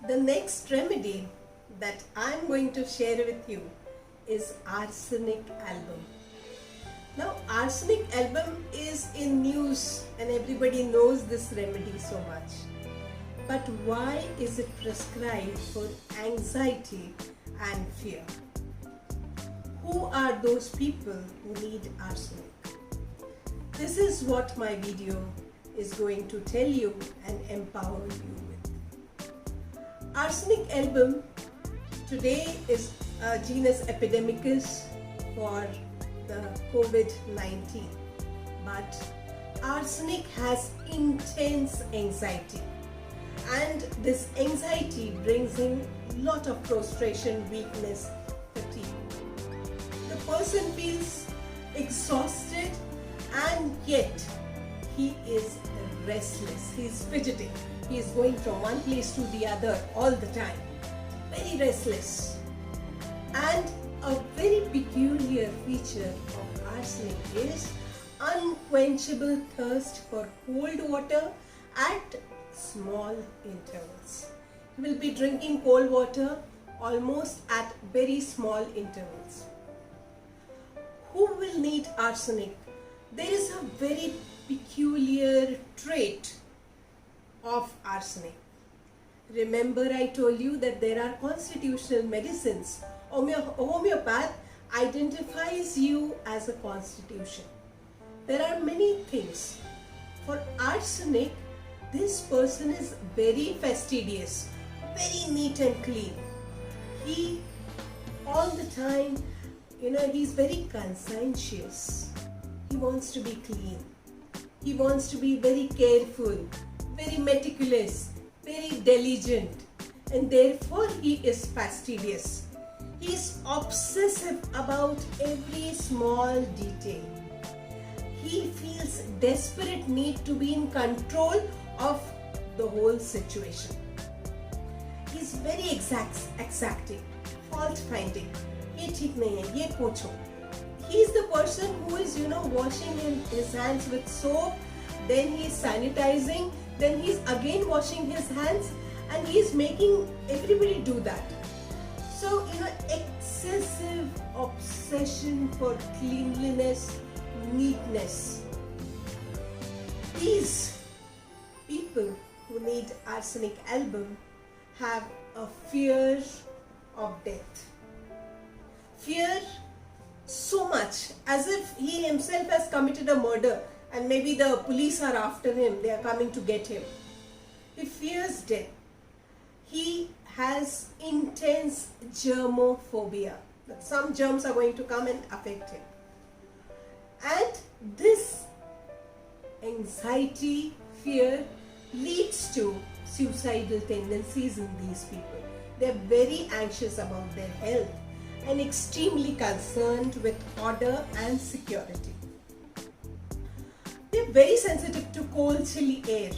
The next remedy that I'm going to share with you is arsenic album. Now, arsenic album is in news and everybody knows this remedy so much. But why is it prescribed for anxiety and fear? Who are those people who need arsenic? This is what my video is going to tell you and empower you with. Arsenic album today is a genus epidemicus for the COVID-19, but arsenic has intense anxiety, and this anxiety brings in lot of frustration, weakness, fatigue. The person feels exhausted and yet he is restless, he is fidgeting, he is going from one place to the other all the time, very restless. And a very peculiar feature of arsenic is unquenchable thirst for cold water at small intervals. You will be drinking cold water almost at very small intervals. Who will need arsenic? There is a very peculiar trait of arsenic. Remember, I told you that there are constitutional medicines. Homeopath identifies you as a constitution. There are many things. For arsenic, this person is very fastidious, very neat and clean. He all the time, he's very conscientious. He wants to be clean. He wants to be very careful, very meticulous, very diligent, and therefore he is fastidious. He is obsessive about every small detail. He feels desperate need to be in control of the whole situation. He is very exacting, fault finding. Ye theek nahi hai, ye pocho. He is the person who is, washing his hands with soap, then he is sanitizing, then he is again washing his hands, and he is making everybody do that. So, excessive obsession for cleanliness, neatness. These people who need arsenic album have a fear of death. Fear so much, as if he himself has committed a murder and maybe the police are after him, they are coming to get him. He fears death. He has intense germophobia. Some germs are going to come and affect him. And this anxiety, fear leads to suicidal tendencies in these people. They are very anxious about their health and extremely concerned with order and security. They are very sensitive to cold, chilly air.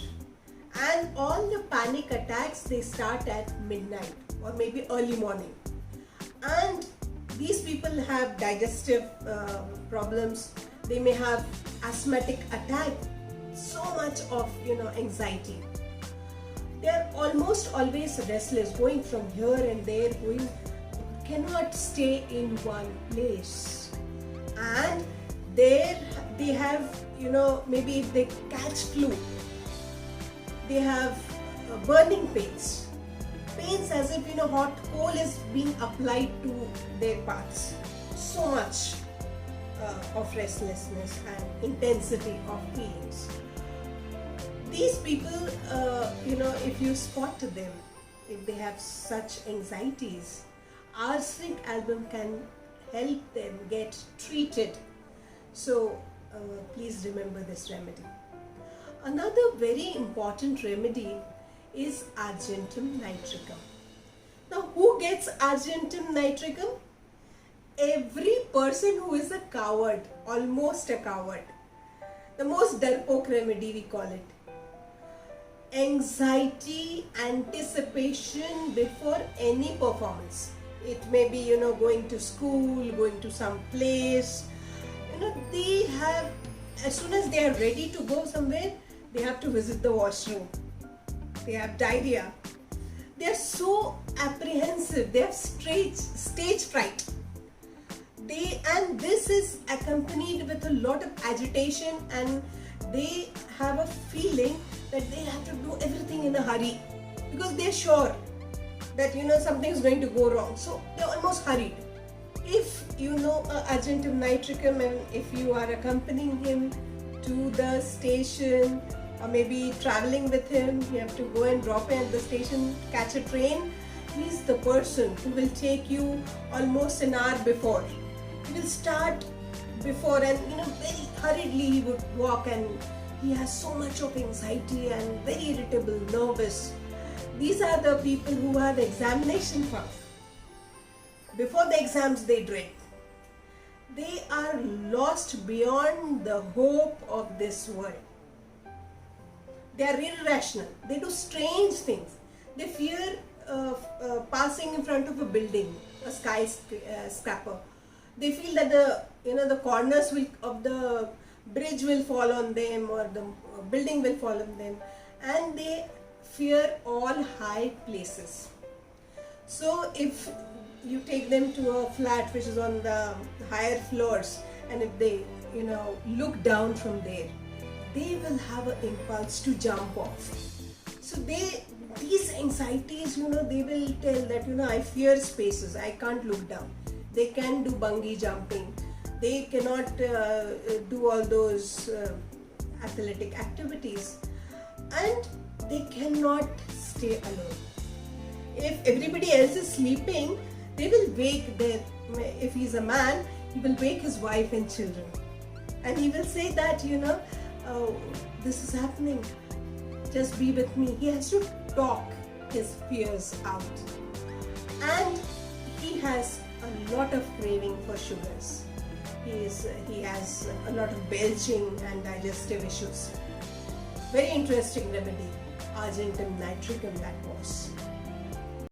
And all the panic attacks, they start at midnight or maybe early morning. And these people have digestive problems. They may have asthmatic attack. So much of anxiety. They are almost always restless, going from here and there, cannot stay in one place. And they have, maybe if they catch flu, they have burning pains as if hot coal is being applied to their parts. So much of restlessness and intensity of feelings. These people, if you spot them, if they have such anxieties, arsenic album can help them get treated. So please remember this remedy. Another very important remedy is argentum nitricum. Now, who gets argentum nitricum? Every person who is a coward, almost a coward. The most darpok remedy, we call it. Anxiety, anticipation before any performance. It may be, going to school, going to some place. They have, as soon as they are ready to go somewhere, they have to visit the washroom. They have diarrhea. They're so apprehensive, they have stage fright. And this is accompanied with a lot of agitation, and they have a feeling that they have to do everything in a hurry because they're sure that something is going to go wrong, so they're almost hurried. If you know Argentum nitricum and if you are accompanying him to the station or maybe traveling with him, you have to go and drop him at the station, catch a train, he's the person who will take you almost an hour before. He will start before, and very hurriedly he would walk, and he has so much of anxiety and very irritable, nervous. These are the people who are the examination puff. Before the exams they dread. They are lost beyond the hope of this world. They are irrational. They do strange things. They fear passing in front of a building, a skyscraper. They feel that the corners of the bridge will fall on them, or the building will fall on them, and they fear all high places. So if you take them to a flat which is on the higher floors, and if they look down from there, they will have an impulse to jump off. So these anxieties, they will tell that I fear spaces, I can't look down. They can do bungee jumping, they cannot do all those athletic activities, and they cannot stay alone. If everybody else is sleeping, they will wake if he's a man, he will wake his wife and children, and he will say that oh, this is happening, just be with me. He has to talk his fears out, and he has a lot of craving for sugars. He has a lot of belching and digestive issues. Very interesting remedy, Argentum nitricum that was.